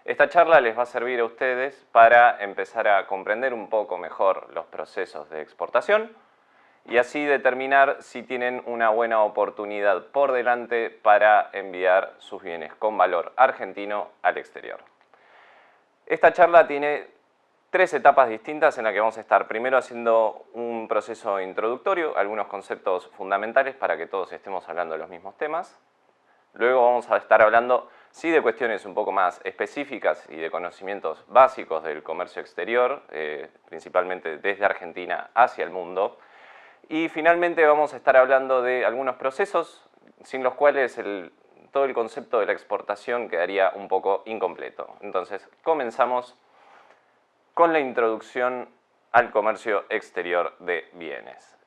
Esta charla les va a servir a ustedes para empezar a comprender un poco mejor los procesos de exportación y así determinar si tienen una buena oportunidad por delante para enviar sus bienes con valor argentino al exterior. Esta charla tiene tres etapas distintas en las que vamos a estar primero haciendo un proceso introductorio, algunos conceptos fundamentales para que todos estemos hablando de los mismos temas. Luego vamos a estar hablando sí de cuestiones un poco más específicas y de conocimientos básicos del comercio exterior, principalmente desde Argentina hacia el mundo. Y finalmente vamos a estar hablando de algunos procesos sin los cuales todo el concepto de la exportación quedaría un poco incompleto. Entonces comenzamos con la introducción al comercio exterior de bienes.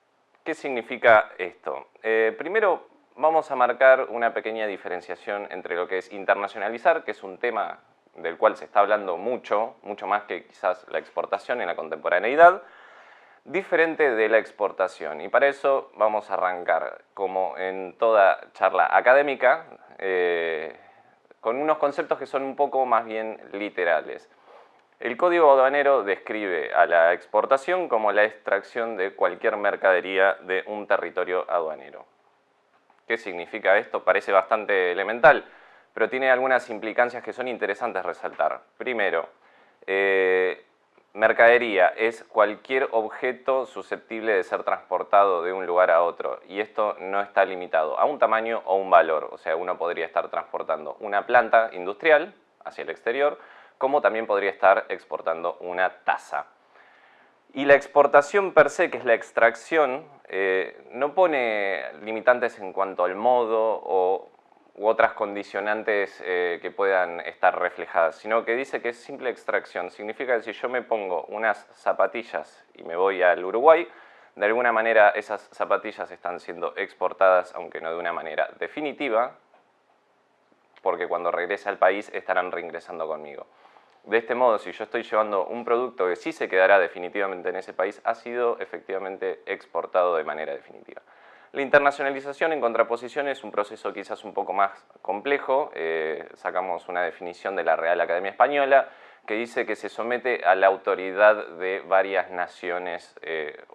¿Qué significa esto? Primero vamos a marcar una pequeña diferenciación entre lo que es internacionalizar, que es un tema del cual se está hablando mucho más que quizás la exportación en la contemporaneidad, diferente de la exportación. Y para eso vamos a arrancar, como en toda charla académica, con unos conceptos que son un poco más bien literales. El Código Aduanero describe a la exportación como la extracción de cualquier mercadería de un territorio aduanero. ¿Qué significa esto? Parece bastante elemental, pero tiene algunas implicancias que son interesantes resaltar. Primero, mercadería es cualquier objeto susceptible de ser transportado de un lugar a otro, y esto no está limitado a un tamaño o un valor. O sea, uno podría estar transportando una planta industrial hacia el exterior, como también podría estar exportando una taza. Y la exportación per se, que es la extracción, no pone limitantes en cuanto al modo u otras condicionantes que puedan estar reflejadas, sino que dice que es simple extracción. Significa que si yo me pongo unas zapatillas y me voy al Uruguay, de alguna manera esas zapatillas están siendo exportadas, aunque no de una manera definitiva, porque cuando regrese al país estarán reingresando conmigo. De este modo, si yo estoy llevando un producto que sí se quedará definitivamente en ese país, ha sido efectivamente exportado de manera definitiva. La internacionalización, en contraposición, es un proceso quizás un poco más complejo. Sacamos una definición de la Real Academia Española que dice que se somete a la autoridad de varias naciones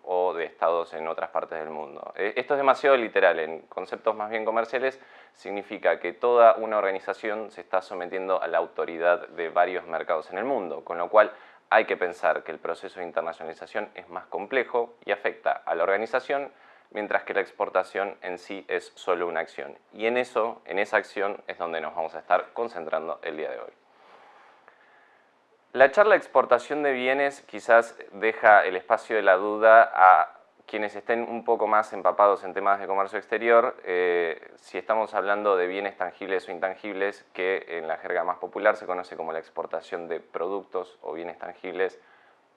o de estados en otras partes del mundo. Esto es demasiado literal. En conceptos más bien comerciales significa que toda una organización se está sometiendo a la autoridad de varios mercados en el mundo, con lo cual hay que pensar que el proceso de internacionalización es más complejo y afecta a la organización, mientras que la exportación en sí es solo una acción. Y en esa acción es donde nos vamos a estar concentrando el día de hoy. La charla de exportación de bienes quizás deja el espacio de la duda a quienes estén un poco más empapados en temas de comercio exterior, si estamos hablando de bienes tangibles o intangibles, que en la jerga más popular se conoce como la exportación de productos o bienes tangibles,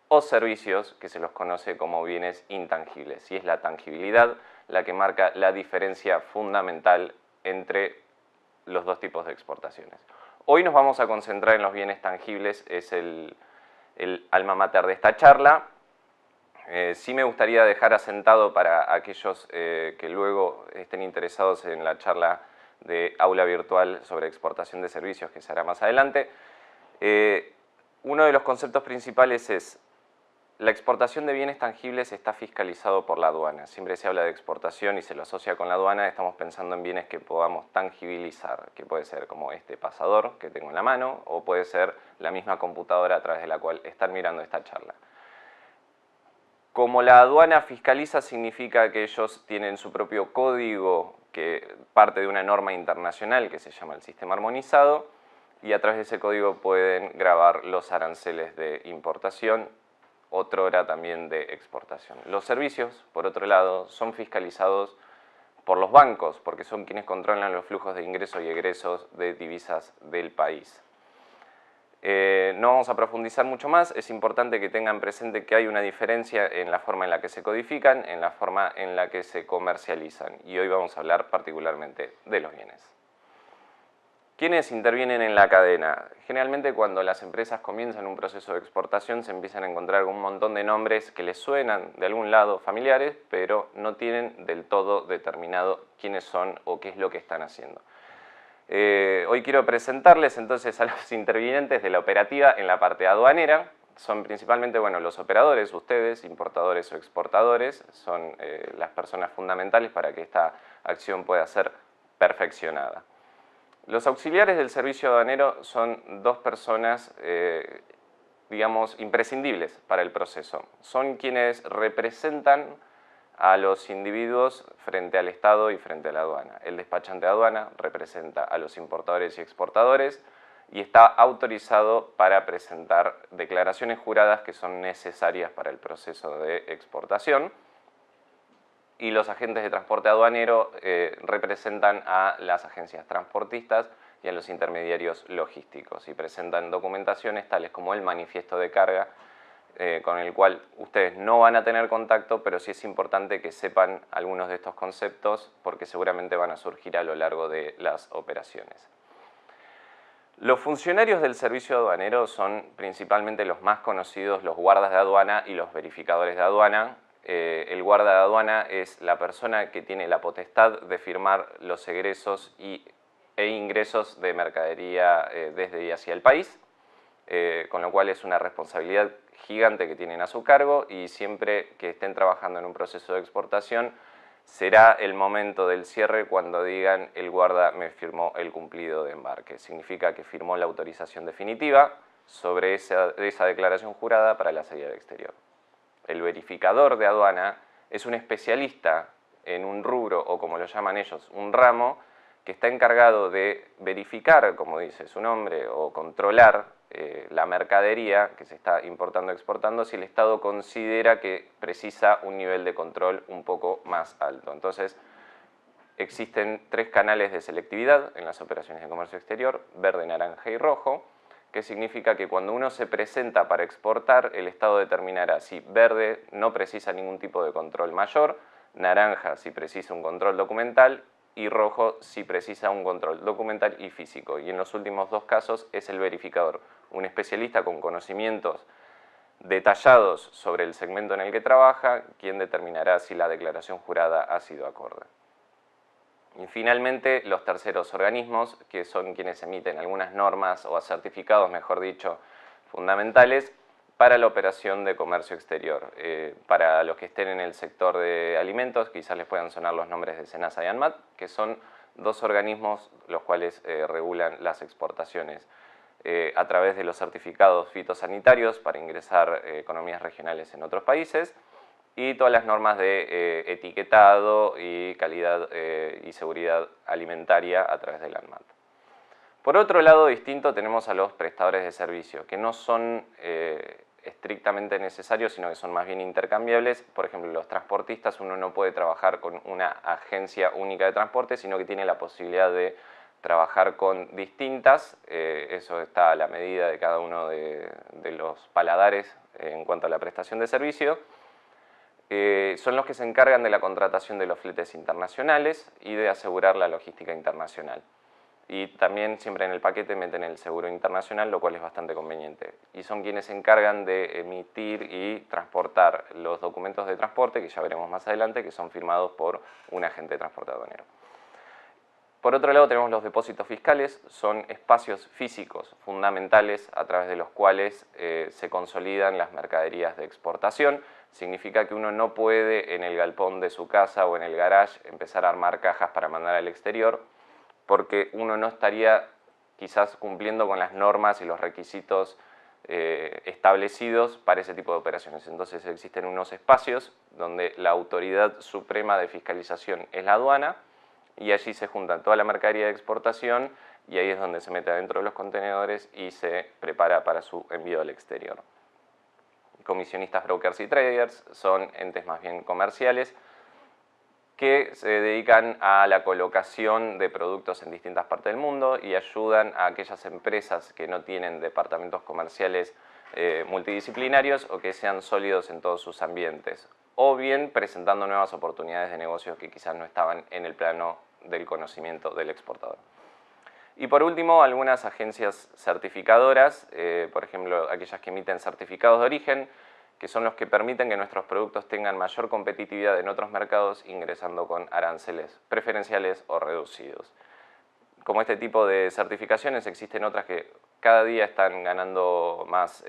o servicios, que se los conoce como bienes intangibles. Y es la tangibilidad la que marca la diferencia fundamental entre los dos tipos de exportaciones. Hoy nos vamos a concentrar en los bienes tangibles, es el alma mater de esta charla. Sí me gustaría dejar asentado para aquellos que luego estén interesados en la charla de aula virtual sobre exportación de servicios que se hará más adelante. Uno de los conceptos principales es: la exportación de bienes tangibles está fiscalizado por la aduana. Siempre se habla de exportación y se lo asocia con la aduana, estamos pensando en bienes que podamos tangibilizar, que puede ser como este pasador que tengo en la mano, o puede ser la misma computadora a través de la cual están mirando esta charla. Como la aduana fiscaliza, significa que ellos tienen su propio código, que parte de una norma internacional que se llama el sistema armonizado, y a través de ese código pueden gravar los aranceles de importación, otrora también de exportación. Los servicios, por otro lado, son fiscalizados por los bancos, porque son quienes controlan los flujos de ingresos y egresos de divisas del país. No vamos a profundizar mucho más, es importante que tengan presente que hay una diferencia en la forma en la que se codifican, en la forma en la que se comercializan, y hoy vamos a hablar particularmente de los bienes. ¿Quiénes intervienen en la cadena? Generalmente cuando las empresas comienzan un proceso de exportación se empiezan a encontrar un montón de nombres que les suenan de algún lado familiares, pero no tienen del todo determinado quiénes son o qué es lo que están haciendo. Hoy quiero presentarles entonces a los intervinientes de la operativa en la parte aduanera. Son principalmente los operadores, ustedes, importadores o exportadores, son las personas fundamentales para que esta acción pueda ser perfeccionada. Los auxiliares del servicio aduanero son dos personas, digamos, imprescindibles para el proceso. Son quienes representan a los individuos frente al Estado y frente a la aduana. El despachante de aduana representa a los importadores y exportadores y está autorizado para presentar declaraciones juradas que son necesarias para el proceso de exportación. Y los agentes de transporte aduanero representan a las agencias transportistas y a los intermediarios logísticos y presentan documentaciones tales como el manifiesto de carga, con el cual ustedes no van a tener contacto, pero sí es importante que sepan algunos de estos conceptos porque seguramente van a surgir a lo largo de las operaciones. Los funcionarios del servicio aduanero son principalmente los más conocidos, los guardas de aduana y los verificadores de aduana. El guarda de aduana es la persona que tiene la potestad de firmar los egresos e ingresos de mercadería desde y hacia el país, con lo cual es una responsabilidad gigante que tienen a su cargo y siempre que estén trabajando en un proceso de exportación será el momento del cierre cuando digan el guarda me firmó el cumplido de embarque. Significa que firmó la autorización definitiva sobre esa declaración jurada para la salida al exterior. El verificador de aduana es un especialista en un rubro o como lo llaman ellos, un ramo que está encargado de verificar, como dice su nombre, o controlar la mercadería que se está importando o exportando si el Estado considera que precisa un nivel de control un poco más alto. Entonces, existen 3 canales de selectividad en las operaciones de comercio exterior, verde, naranja y rojo, que significa que cuando uno se presenta para exportar, el Estado determinará si verde no precisa ningún tipo de control mayor, naranja si precisa un control documental y rojo si precisa un control documental y físico. Y en los últimos 2 casos es el verificador, un especialista con conocimientos detallados sobre el segmento en el que trabaja, quien determinará si la declaración jurada ha sido acorde. Y finalmente, los terceros organismos, que son quienes emiten algunas normas o certificados, mejor dicho, fundamentales para la operación de comercio exterior. Para los que estén en el sector de alimentos, quizás les puedan sonar los nombres de SENASA y ANMAT, que son 2 organismos los cuales regulan las exportaciones a través de los certificados fitosanitarios para ingresar economías regionales en otros países y todas las normas de etiquetado y calidad y seguridad alimentaria a través del ANMAT. Por otro lado distinto tenemos a los prestadores de servicio, que no son estrictamente necesarios, sino que son más bien intercambiables. Por ejemplo, los transportistas, uno no puede trabajar con una agencia única de transporte, sino que tiene la posibilidad de trabajar con distintas, eso está a la medida de cada uno de los paladares en cuanto a la prestación de servicio. Son los que se encargan de la contratación de los fletes internacionales y de asegurar la logística internacional. Y también siempre en el paquete meten el seguro internacional, lo cual es bastante conveniente. Y son quienes se encargan de emitir y transportar los documentos de transporte, que ya veremos más adelante, que son firmados por un agente de transporte aduanero. Por otro lado tenemos los depósitos fiscales, son espacios físicos fundamentales a través de los cuales se consolidan las mercaderías de exportación. Significa que uno no puede en el galpón de su casa o en el garage empezar a armar cajas para mandar al exterior, porque uno no estaría quizás cumpliendo con las normas y los requisitos establecidos para ese tipo de operaciones. Entonces existen unos espacios donde la autoridad suprema de fiscalización es la aduana y allí se juntan toda la mercadería de exportación y ahí es donde se mete adentro de los contenedores y se prepara para su envío al exterior. Comisionistas, brokers y traders son entes más bien comerciales que se dedican a la colocación de productos en distintas partes del mundo y ayudan a aquellas empresas que no tienen departamentos comerciales multidisciplinarios o que sean sólidos en todos sus ambientes, o bien presentando nuevas oportunidades de negocios que quizás no estaban en el plano del conocimiento del exportador. Y por último, algunas agencias certificadoras, por ejemplo, aquellas que emiten certificados de origen, que son los que permiten que nuestros productos tengan mayor competitividad en otros mercados ingresando con aranceles preferenciales o reducidos. como este tipo de certificaciones, existen otras que cada día están ganando más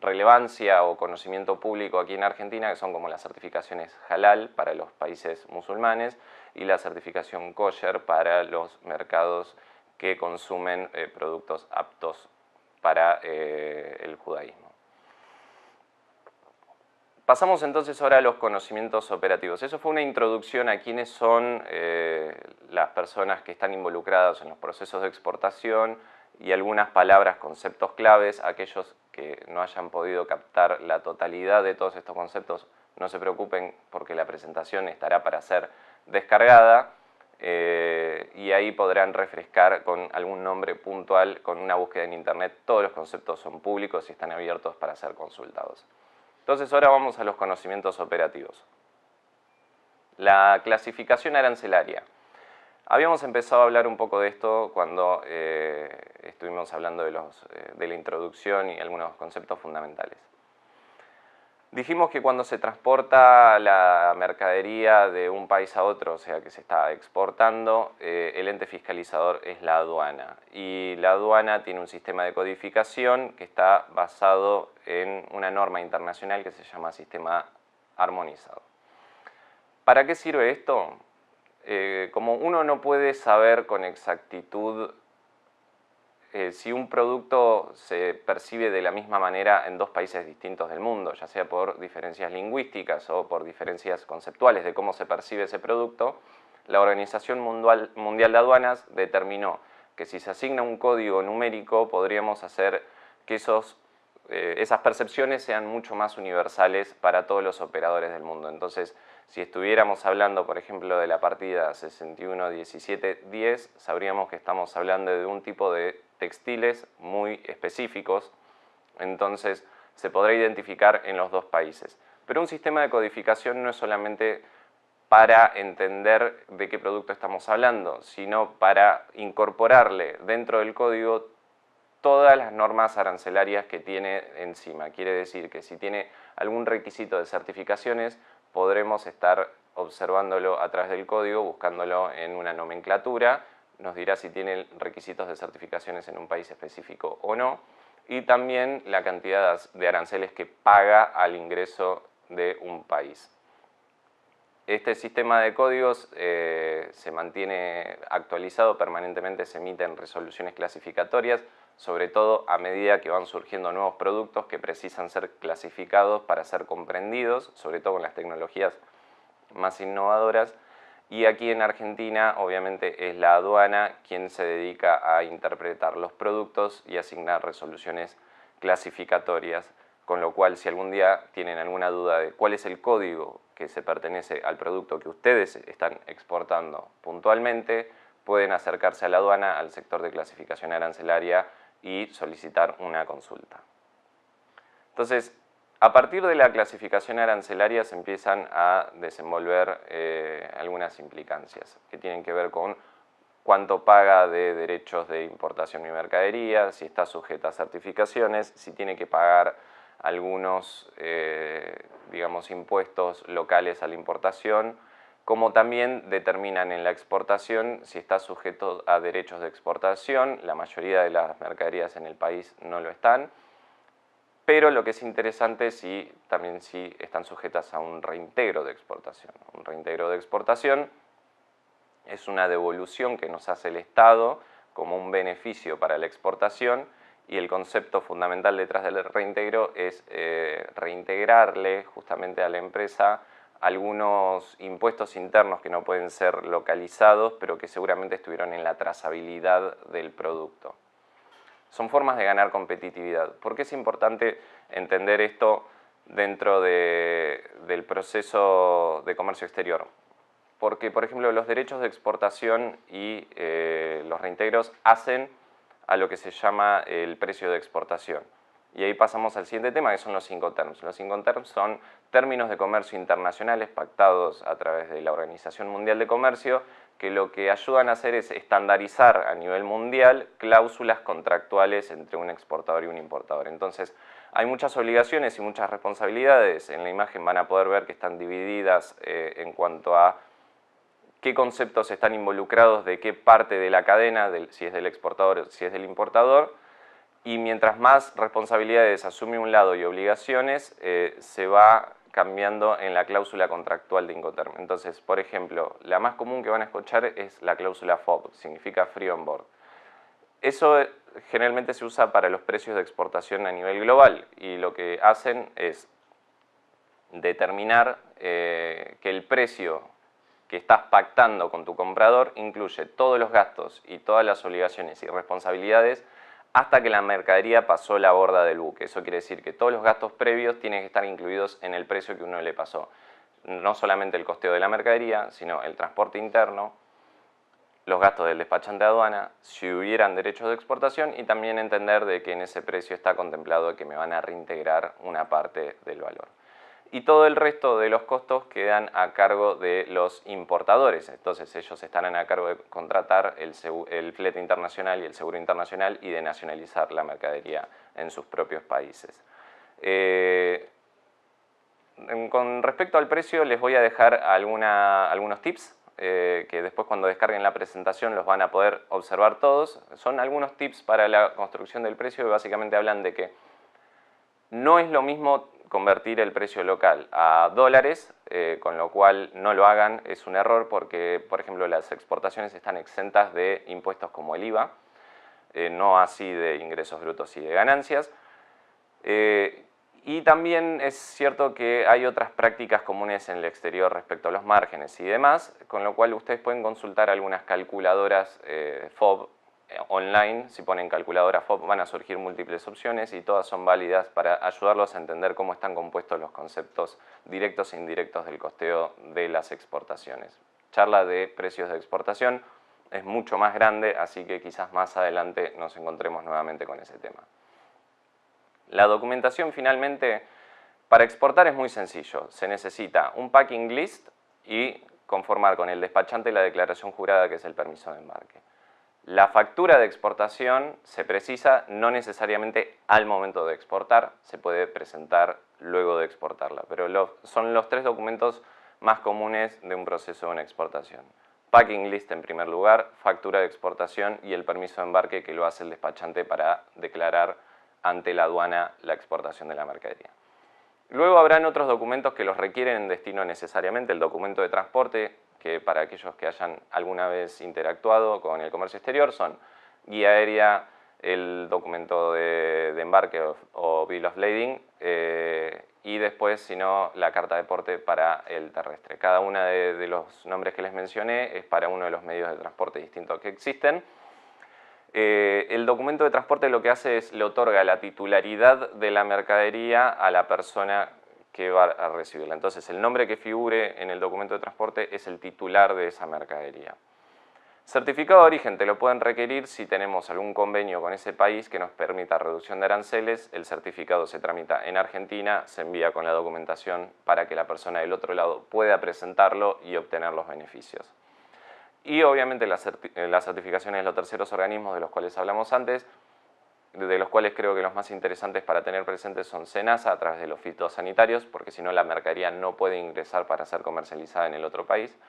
relevancia o conocimiento público aquí en Argentina, que son como las certificaciones halal para los países musulmanes y la certificación kosher para los mercados que consumen productos aptos para el judaísmo. Pasamos entonces ahora a los conocimientos operativos. Eso fue una introducción a quiénes son las personas que están involucradas en los procesos de exportación y algunas palabras, conceptos claves. Aquellos que no hayan podido captar la totalidad de todos estos conceptos, no se preocupen porque la presentación estará para ser descargada y ahí podrán refrescar con algún nombre puntual, con una búsqueda en internet. Todos los conceptos son públicos y están abiertos para ser consultados. Entonces ahora vamos a los conocimientos operativos. La clasificación arancelaria. Habíamos empezado a hablar un poco de esto cuando estuvimos hablando de la introducción y algunos conceptos fundamentales. Dijimos que cuando se transporta la mercadería de un país a otro, o sea que se está exportando, el ente fiscalizador es la aduana. Y la aduana tiene un sistema de codificación que está basado en una norma internacional que se llama sistema armonizado. ¿Para qué sirve esto? Como uno no puede saber con exactitud si un producto se percibe de la misma manera en dos países distintos del mundo, ya sea por diferencias lingüísticas o por diferencias conceptuales de cómo se percibe ese producto, la Organización Mundial de Aduanas determinó que si se asigna un código numérico podríamos hacer que esas percepciones sean mucho más universales para todos los operadores del mundo. Entonces, si estuviéramos hablando, por ejemplo, de la partida 61.17.10, sabríamos que estamos hablando de un tipo de textiles muy específicos, entonces se podrá identificar en los dos países. Pero un sistema de codificación no es solamente para entender de qué producto estamos hablando, sino para incorporarle dentro del código todas las normas arancelarias que tiene encima. Quiere decir que si tiene algún requisito de certificaciones, podremos estar observándolo a través del código, buscándolo en una nomenclatura, nos dirá si tiene requisitos de certificaciones en un país específico o no, y también la cantidad de aranceles que paga al ingreso de un país. Este sistema de códigos se mantiene actualizado permanentemente, se emiten resoluciones clasificatorias, sobre todo a medida que van surgiendo nuevos productos que precisan ser clasificados para ser comprendidos, sobre todo con las tecnologías más innovadoras. Y aquí en Argentina, obviamente, es la aduana quien se dedica a interpretar los productos y asignar resoluciones clasificatorias, con lo cual si algún día tienen alguna duda de cuál es el código que se pertenece al producto que ustedes están exportando puntualmente, pueden acercarse a la aduana, al sector de clasificación arancelaria y solicitar una consulta. Entonces, a partir de la clasificación arancelaria se empiezan a desenvolver algunas implicancias que tienen que ver con cuánto paga de derechos de importación y mercadería, si está sujeta a certificaciones, si tiene que pagar algunos digamos, impuestos locales a la importación, como también determinan en la exportación si está sujeto a derechos de exportación. La mayoría de las mercaderías en el país no lo están, pero lo que es interesante es también si están sujetas a un reintegro de exportación. Un reintegro de exportación es una devolución que nos hace el Estado como un beneficio para la exportación, y el concepto fundamental detrás del reintegro es reintegrarle justamente a la empresa algunos impuestos internos que no pueden ser localizados, pero que seguramente estuvieron en la trazabilidad del producto. Son formas de ganar competitividad. ¿Por qué es importante entender esto dentro del proceso de comercio exterior? Porque, por ejemplo, los derechos de exportación y los reintegros hacen a lo que se llama el precio de exportación. Y ahí pasamos al siguiente tema, que son los Incoterms. Los Incoterms son términos de comercio internacionales pactados a través de la Organización Mundial de Comercio, que lo que ayudan a hacer es estandarizar a nivel mundial cláusulas contractuales entre un exportador y un importador. Entonces, hay muchas obligaciones y muchas responsabilidades. En la imagen van a poder ver que están divididas en cuanto a qué conceptos están involucrados, de qué parte de la cadena, si es del exportador o si es del importador, y mientras más responsabilidades asume un lado y obligaciones, se va cambiando en la cláusula contractual de Incoterm. Entonces, por ejemplo, la más común que van a escuchar es la cláusula FOB, significa Free On Board. Eso generalmente se usa para los precios de exportación a nivel global, y lo que hacen es determinar que el precio que estás pactando con tu comprador incluye todos los gastos y todas las obligaciones y responsabilidades hasta que la mercadería pasó la borda del buque. Eso quiere decir que todos los gastos previos tienen que estar incluidos en el precio que uno le pasó. No solamente el costeo de la mercadería, sino el transporte interno, los gastos del despachante de aduana, si hubieran derechos de exportación, y también entender de que en ese precio está contemplado que me van a reintegrar una parte del valor. Y todo el resto de los costos quedan a cargo de los importadores. Entonces ellos estarán a cargo de contratar el flete internacional y el seguro internacional y de nacionalizar la mercadería en sus propios países. Con respecto al precio, les voy a dejar algunos tips que después, cuando descarguen la presentación, los van a poder observar todos. Son algunos tips para la construcción del precio y básicamente hablan de que no es lo mismo convertir el precio local a dólares, con lo cual no lo hagan, es un error porque, por ejemplo, las exportaciones están exentas de impuestos como el IVA, no así de ingresos brutos y de ganancias. Y también es cierto que hay otras prácticas comunes en el exterior respecto a los márgenes y demás, con lo cual ustedes pueden consultar algunas calculadoras FOB online. Si ponen calculadora FOB van a surgir múltiples opciones y todas son válidas para ayudarlos a entender cómo están compuestos los conceptos directos e indirectos del costeo de las exportaciones. Charla de precios de exportación es mucho más grande, así que quizás más adelante nos encontremos nuevamente con ese tema. La documentación, finalmente, para exportar es muy sencillo. Se necesita un packing list y conformar con el despachante la declaración jurada, que es el permiso de embarque. La factura de exportación se precisa no necesariamente al momento de exportar, se puede presentar luego de exportarla, pero son los tres documentos más comunes de un proceso de una exportación. Packing list en primer lugar, factura de exportación y el permiso de embarque, que lo hace el despachante para declarar ante la aduana la exportación de la mercadería. Luego habrán otros documentos que los requieren en destino necesariamente: el documento de transporte, que para aquellos que hayan alguna vez interactuado con el comercio exterior son guía aérea, el documento de embarque o bill of lading, y después, si no, la carta de porte para el terrestre. Cada uno de los nombres que les mencioné es para uno de los medios de transporte distintos que existen. El documento de transporte lo que hace es le otorga la titularidad de la mercadería a la persona que va a recibirla. Entonces, el nombre que figure en el documento de transporte es el titular de esa mercadería. Certificado de origen te lo pueden requerir si tenemos algún convenio con ese país que nos permita reducción de aranceles. El certificado se tramita en Argentina, se envía con la documentación para que la persona del otro lado pueda presentarlo y obtener los beneficios. Y obviamente las certificaciones de los terceros organismos de los cuales hablamos antes, de los cuales creo que los más interesantes para tener presentes son SENASA a través de los fitosanitarios, porque si no la mercadería no puede ingresar para ser comercializada en el otro país,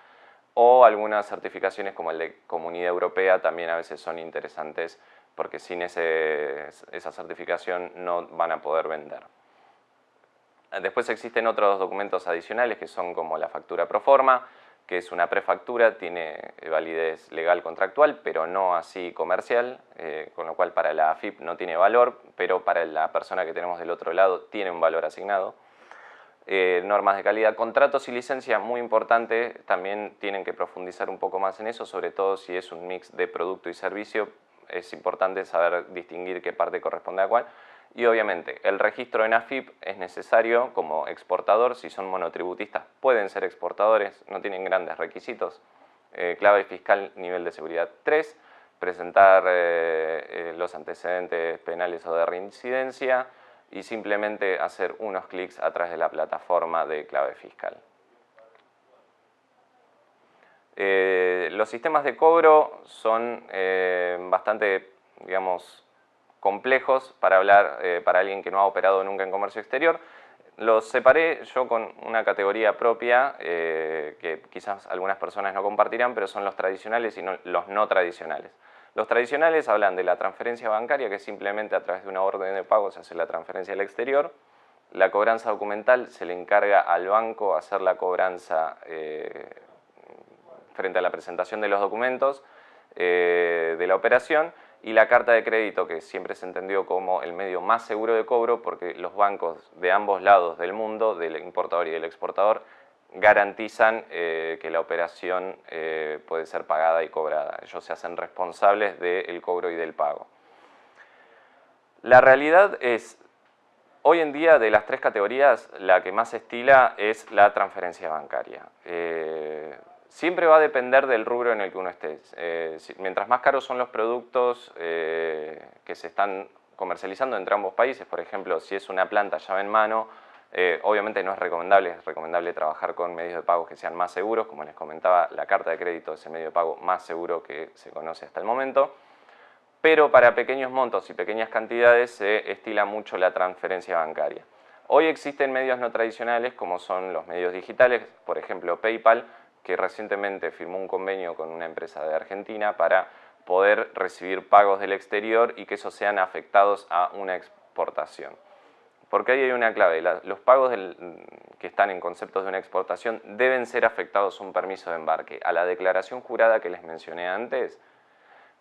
o algunas certificaciones como el de Comunidad Europea también a veces son interesantes porque sin esa certificación no van a poder vender. Después existen otros documentos adicionales que son como la factura pro forma, que es una prefactura, tiene validez legal contractual, pero no así comercial, con lo cual para la AFIP no tiene valor, pero para la persona que tenemos del otro lado tiene un valor asignado. Normas de calidad, contratos y licencia, muy importante, también tienen que profundizar un poco más en eso, sobre todo si es un mix de producto y servicio, es importante saber distinguir qué parte corresponde a cuál. Y obviamente el registro en AFIP es necesario como exportador. Si son monotributistas pueden ser exportadores, no tienen grandes requisitos. Clave fiscal nivel de seguridad 3, presentar los antecedentes penales o de reincidencia y simplemente hacer unos clics a través de la plataforma de clave fiscal. Los sistemas de cobro son bastante, digamos, complejos para hablar para alguien que no ha operado nunca en comercio exterior. los separé yo con una categoría propia que quizás algunas personas no compartirán, pero son los tradicionales y los no tradicionales. Los tradicionales hablan de la transferencia bancaria, que es simplemente a través de una orden de pago se hace la transferencia al exterior. La cobranza documental se le encarga al banco hacer la cobranza frente a la presentación de los documentos de la operación, y la carta de crédito, que siempre se entendió como el medio más seguro de cobro porque los bancos de ambos lados del mundo, del importador y del exportador, garantizan que la operación puede ser pagada y cobrada. Ellos se hacen responsables del cobro y del pago. La realidad es, hoy en día, de las tres categorías, la que más se estila es la transferencia bancaria. Siempre va a depender del rubro en el que uno esté. Mientras más caros son los productos que se están comercializando entre ambos países, por ejemplo, si es una planta llave en mano, obviamente no es recomendable trabajar con medios de pago que sean más seguros. Como les comentaba, la carta de crédito es el medio de pago más seguro que se conoce hasta el momento. Pero para pequeños montos y pequeñas cantidades se estila mucho la transferencia bancaria. Hoy existen medios no tradicionales como son los medios digitales, por ejemplo PayPal, que recientemente firmó un convenio con una empresa de Argentina para poder recibir pagos del exterior y que esos sean afectados a una exportación. Porque ahí hay una clave, los pagos que están en conceptos de una exportación deben ser afectados a un permiso de embarque, a la declaración jurada que les mencioné antes,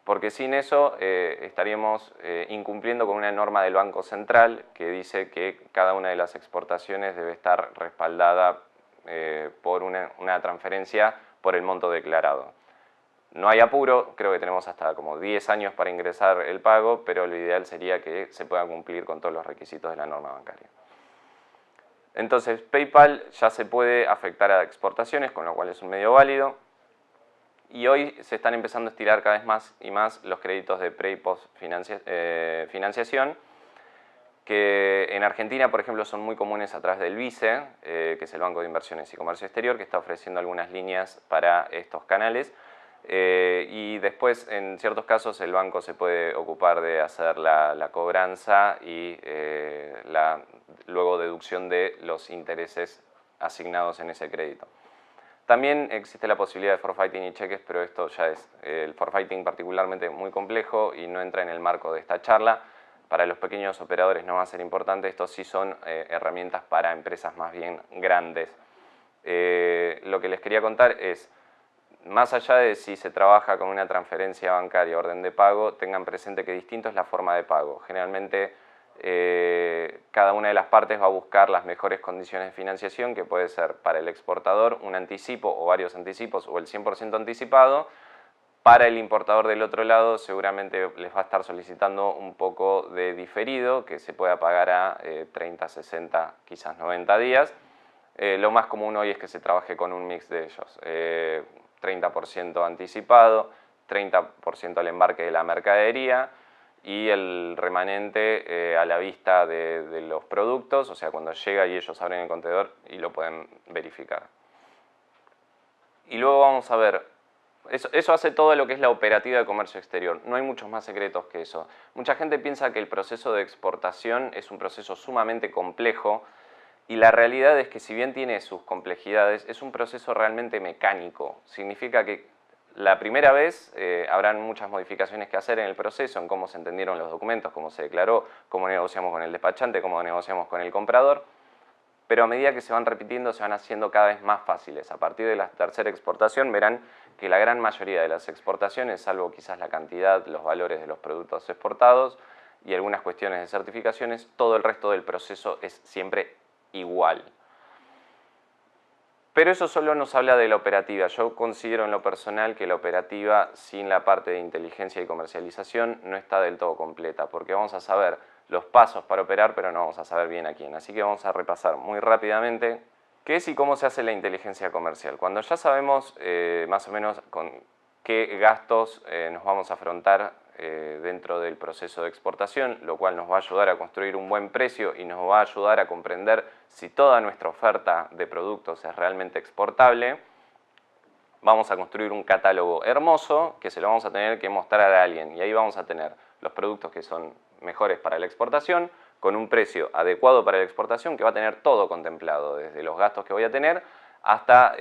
porque sin eso estaríamos incumpliendo con una norma del Banco Central que dice que cada una de las exportaciones debe estar respaldada por una transferencia por el monto declarado. No hay apuro, creo que tenemos hasta como 10 años para ingresar el pago, pero lo ideal sería que se pueda cumplir con todos los requisitos de la norma bancaria. Entonces, PayPal ya se puede afectar a exportaciones, con lo cual es un medio válido. Y hoy se están empezando a estirar cada vez más y más los créditos de pre y post financiación, que en Argentina, por ejemplo, son muy comunes a través del BICE, que es el Banco de Inversiones y Comercio Exterior, que está ofreciendo algunas líneas para estos canales. Y después, en ciertos casos, el banco se puede ocupar de hacer la cobranza y luego deducción de los intereses asignados en ese crédito. También existe la posibilidad de forfaiting y cheques, pero esto ya es el forfaiting particularmente muy complejo y no entra en el marco de esta charla. Para los pequeños operadores no va a ser importante, estos sí son herramientas para empresas más bien grandes. Lo que les quería contar es, más allá de si se trabaja con una transferencia bancaria o orden de pago, tengan presente que distinto es la forma de pago. Generalmente cada una de las partes va a buscar las mejores condiciones de financiación, que puede ser para el exportador un anticipo o varios anticipos o el 100% anticipado. Para el importador del otro lado seguramente les va a estar solicitando un poco de diferido, que se pueda pagar a 30, 60, quizás 90 días. Lo más común hoy es que se trabaje con un mix de ellos. 30% anticipado, 30% al embarque de la mercadería y el remanente a la vista de los productos, o sea, cuando llega y ellos abren el contenedor y lo pueden verificar. Y luego vamos a ver, eso hace todo lo que es la operativa de comercio exterior. No hay muchos más secretos que eso. Mucha gente piensa que el proceso de exportación es un proceso sumamente complejo y la realidad es que, si bien tiene sus complejidades, es un proceso realmente mecánico. Significa que la primera vez habrán muchas modificaciones que hacer en el proceso, en cómo se entendieron los documentos, cómo se declaró, cómo negociamos con el despachante, cómo negociamos con el comprador. Pero a medida que se van repitiendo, se van haciendo cada vez más fáciles. A partir de la tercera exportación verán que la gran mayoría de las exportaciones, salvo quizás la cantidad, los valores de los productos exportados y algunas cuestiones de certificaciones, todo el resto del proceso es siempre igual. Pero eso solo nos habla de la operativa. Yo considero en lo personal que la operativa, sin la parte de inteligencia y comercialización, no está del todo completa, porque vamos a saber los pasos para operar, pero no vamos a saber bien a quién. Así que vamos a repasar muy rápidamente qué es y cómo se hace la inteligencia comercial. Cuando ya sabemos más o menos con qué gastos nos vamos a afrontar dentro del proceso de exportación, lo cual nos va a ayudar a construir un buen precio y nos va a ayudar a comprender si toda nuestra oferta de productos es realmente exportable, vamos a construir un catálogo hermoso que se lo vamos a tener que mostrar a alguien, y ahí vamos a tener los productos que son mejores para la exportación, con un precio adecuado para la exportación que va a tener todo contemplado, desde los gastos que voy a tener hasta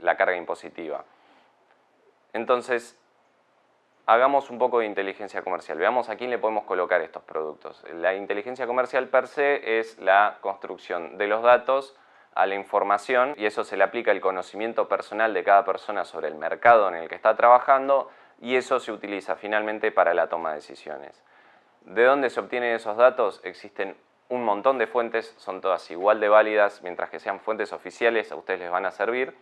la carga impositiva. Entonces, hagamos un poco de inteligencia comercial. Veamos a quién le podemos colocar estos productos. La inteligencia comercial per se es la construcción de los datos a la información y eso se le aplica el conocimiento personal de cada persona sobre el mercado en el que está trabajando y eso se utiliza finalmente para la toma de decisiones. ¿De dónde se obtienen esos datos? Existen un montón de fuentes, son todas igual de válidas, mientras que sean fuentes oficiales a ustedes les van a servir.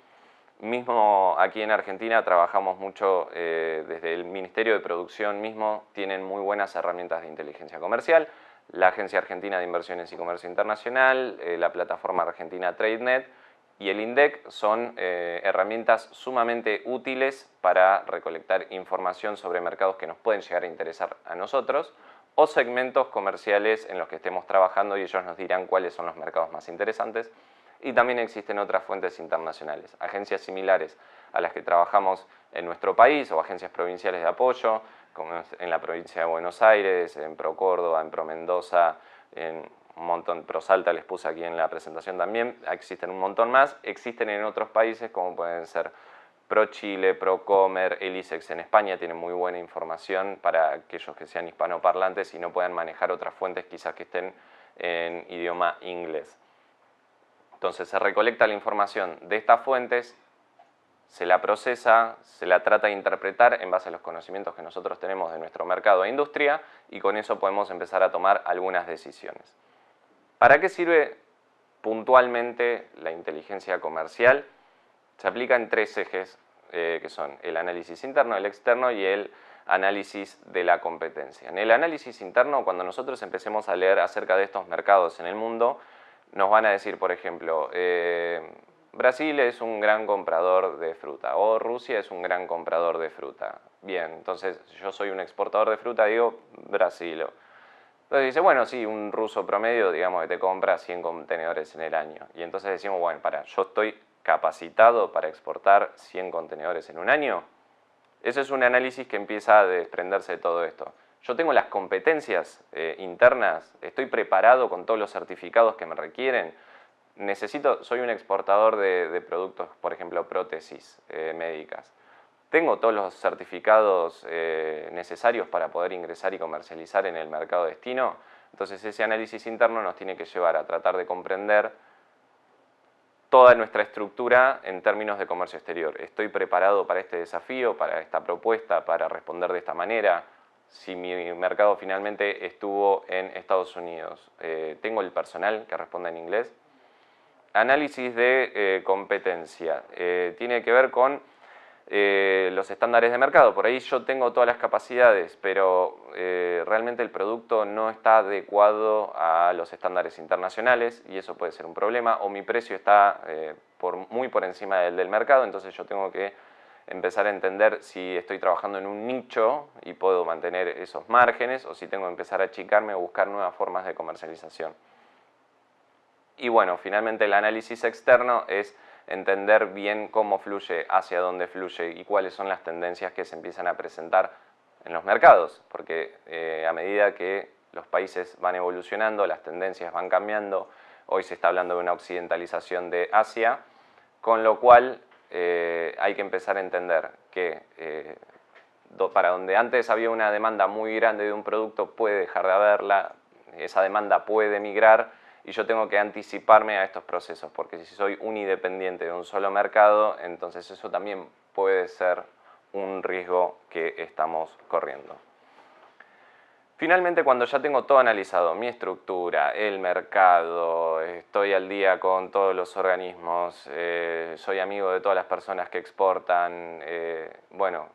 Mismo aquí en Argentina trabajamos mucho, desde el Ministerio de Producción mismo tienen muy buenas herramientas de inteligencia comercial, la Agencia Argentina de Inversiones y Comercio Internacional, la plataforma argentina TradeNet y el INDEC son herramientas sumamente útiles para recolectar información sobre mercados que nos pueden llegar a interesar a nosotros o segmentos comerciales en los que estemos trabajando y ellos nos dirán cuáles son los mercados más interesantes. Y también existen otras fuentes internacionales, agencias similares a las que trabajamos en nuestro país o agencias provinciales de apoyo, como en la provincia de Buenos Aires, en Pro Córdoba, en Pro Mendoza, en un montón, Pro Salta les puse aquí en la presentación también, existen un montón más, existen en otros países como pueden ser Pro Chile, Pro Comer, el ISEX en España tiene muy buena información para aquellos que sean hispanoparlantes y no puedan manejar otras fuentes quizás que estén en idioma inglés. Entonces se recolecta la información de estas fuentes, se la procesa, se la trata de interpretar en base a los conocimientos que nosotros tenemos de nuestro mercado e industria y con eso podemos empezar a tomar algunas decisiones. ¿Para qué sirve puntualmente la inteligencia comercial? Se aplica en tres ejes que son el análisis interno, el externo y el análisis de la competencia. En el análisis interno, cuando nosotros empecemos a leer acerca de estos mercados en el mundo, nos van a decir, por ejemplo, Brasil es un gran comprador de fruta o Rusia es un gran comprador de fruta. Bien, entonces yo soy un exportador de fruta, digo Brasil. Entonces dice, bueno, sí, un ruso promedio, digamos que te compra 100 contenedores en el año. Y entonces decimos, bueno, yo estoy capacitado para exportar 100 contenedores en un año. Ese es un análisis que empieza a desprenderse de todo esto. Yo tengo las competencias internas, estoy preparado con todos los certificados que me requieren. Soy un exportador de productos, por ejemplo, prótesis médicas. Tengo todos los certificados necesarios para poder ingresar y comercializar en el mercado destino. Entonces ese análisis interno nos tiene que llevar a tratar de comprender toda nuestra estructura en términos de comercio exterior. ¿Estoy preparado para este desafío, para esta propuesta, para responder de esta manera? Si mi mercado finalmente estuvo en Estados Unidos, ¿tengo el personal que responde en inglés? Análisis de competencia. Tiene que ver con los estándares de mercado. Por ahí yo tengo todas las capacidades, pero realmente el producto no está adecuado a los estándares internacionales y eso puede ser un problema. O mi precio está muy por encima del mercado, entonces yo tengo que empezar a entender si estoy trabajando en un nicho y puedo mantener esos márgenes o si tengo que empezar a achicarme o buscar nuevas formas de comercialización. Y bueno, finalmente el análisis externo es entender bien cómo fluye, hacia dónde fluye y cuáles son las tendencias que se empiezan a presentar en los mercados, porque a medida que los países van evolucionando, las tendencias van cambiando, hoy se está hablando de una occidentalización de Asia, con lo cual hay que empezar a entender que para donde antes había una demanda muy grande de un producto puede dejar de haberla, esa demanda puede migrar y yo tengo que anticiparme a estos procesos, porque si soy unidependiente de un solo mercado, entonces eso también puede ser un riesgo que estamos corriendo. Finalmente, cuando ya tengo todo analizado, mi estructura, el mercado, estoy al día con todos los organismos, soy amigo de todas las personas que exportan, bueno,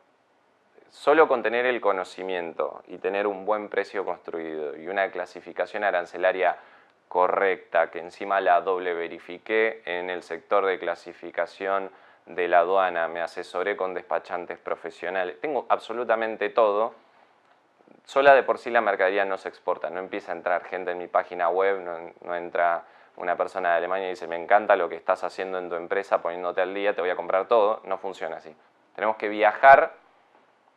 solo con tener el conocimiento y tener un buen precio construido y una clasificación arancelaria correcta, que encima la doble verifiqué en el sector de clasificación de la aduana, me asesoré con despachantes profesionales, tengo absolutamente todo. Sola de por sí la mercadería no se exporta, no empieza a entrar gente en mi página web, no entra una persona de Alemania y dice me encanta lo que estás haciendo en tu empresa poniéndote al día, te voy a comprar todo, no funciona así. Tenemos que viajar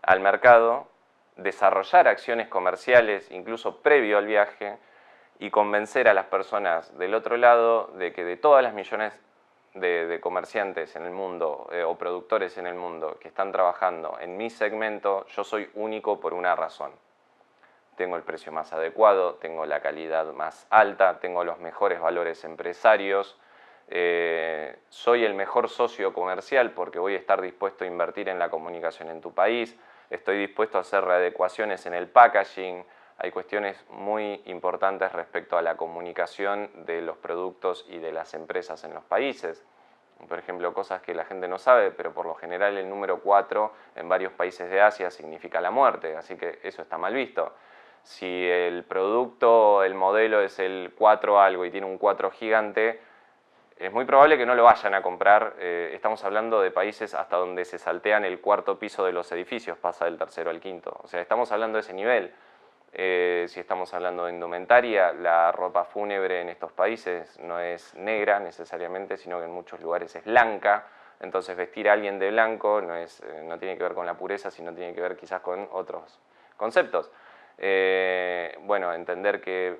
al mercado, desarrollar acciones comerciales incluso previo al viaje y convencer a las personas del otro lado de que de todas las millones de comerciantes en el mundo o productores en el mundo que están trabajando en mi segmento, yo soy único por una razón. Tengo el precio más adecuado, tengo la calidad más alta, tengo los mejores valores empresarios, soy el mejor socio comercial porque voy a estar dispuesto a invertir en la comunicación en tu país, estoy dispuesto a hacer readecuaciones en el packaging. Hay cuestiones muy importantes respecto a la comunicación de los productos y de las empresas en los países. Por ejemplo, cosas que la gente no sabe, pero por lo general el número 4 en varios países de Asia significa la muerte, así que eso está mal visto. Si el producto, el modelo es el 4 algo y tiene un 4 gigante, es muy probable que no lo vayan a comprar. Estamos hablando de países hasta donde se saltean el cuarto piso de los edificios, pasa del tercero al quinto. O sea, estamos hablando de ese nivel. Si estamos hablando de indumentaria, la ropa fúnebre en estos países no es negra necesariamente, sino que en muchos lugares es blanca. Entonces vestir a alguien de blanco no tiene que ver con la pureza, sino tiene que ver quizás con otros conceptos. Bueno, entender que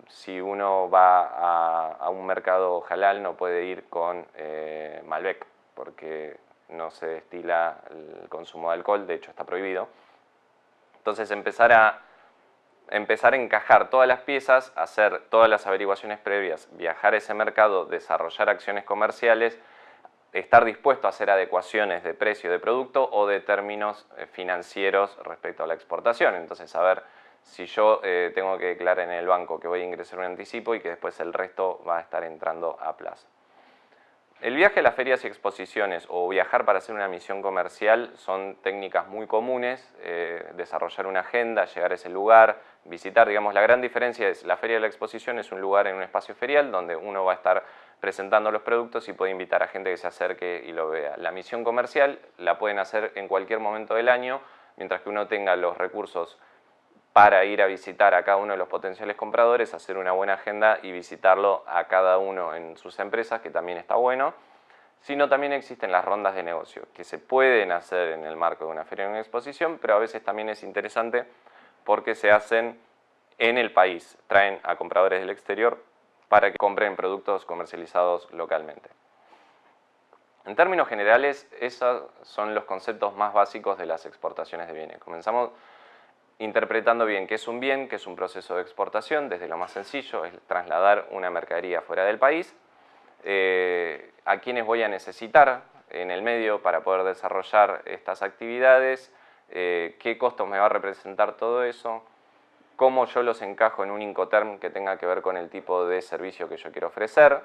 si uno va a un mercado halal no puede ir con Malbec, porque no se destila el consumo de alcohol, de hecho está prohibido. Entonces empezar a encajar todas las piezas, hacer todas las averiguaciones previas, viajar a ese mercado, desarrollar acciones comerciales, estar dispuesto a hacer adecuaciones de precio de producto o de términos financieros respecto a la exportación. Entonces saber si yo tengo que declarar en el banco que voy a ingresar un anticipo y que después el resto va a estar entrando a plazo. El viaje a las ferias y exposiciones o viajar para hacer una misión comercial son técnicas muy comunes, desarrollar una agenda, llegar a ese lugar, visitar, digamos, la gran diferencia es la feria y la exposición es un lugar en un espacio ferial donde uno va a estar presentando los productos y puede invitar a gente que se acerque y lo vea. La misión comercial la pueden hacer en cualquier momento del año, mientras que uno tenga los recursos para ir a visitar a cada uno de los potenciales compradores, hacer una buena agenda y visitarlo a cada uno en sus empresas, que también está bueno. Sino también existen las rondas de negocio, que se pueden hacer en el marco de una feria o una exposición, pero a veces también es interesante porque se hacen en el país, traen a compradores del exterior para que compren productos comercializados localmente. En términos generales, esos son los conceptos más básicos de las exportaciones de bienes. Comenzamos interpretando bien qué es un proceso de exportación, desde lo más sencillo, es trasladar una mercadería fuera del país, a quiénes voy a necesitar en el medio para poder desarrollar estas actividades, qué costos me va a representar todo eso, cómo yo los encajo en un Incoterm que tenga que ver con el tipo de servicio que yo quiero ofrecer.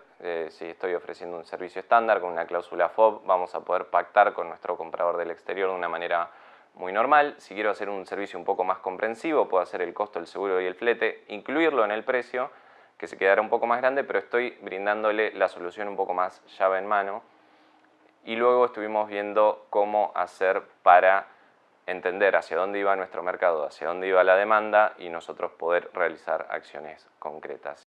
Si estoy ofreciendo un servicio estándar con una cláusula FOB, vamos a poder pactar con nuestro comprador del exterior de una manera muy normal. Si quiero hacer un servicio un poco más comprensivo, puedo hacer el costo, el seguro y el flete, incluirlo en el precio, que se quedará un poco más grande, pero estoy brindándole la solución un poco más llave en mano. Y luego estuvimos viendo cómo hacer para entender hacia dónde iba nuestro mercado, hacia dónde iba la demanda y nosotros poder realizar acciones concretas.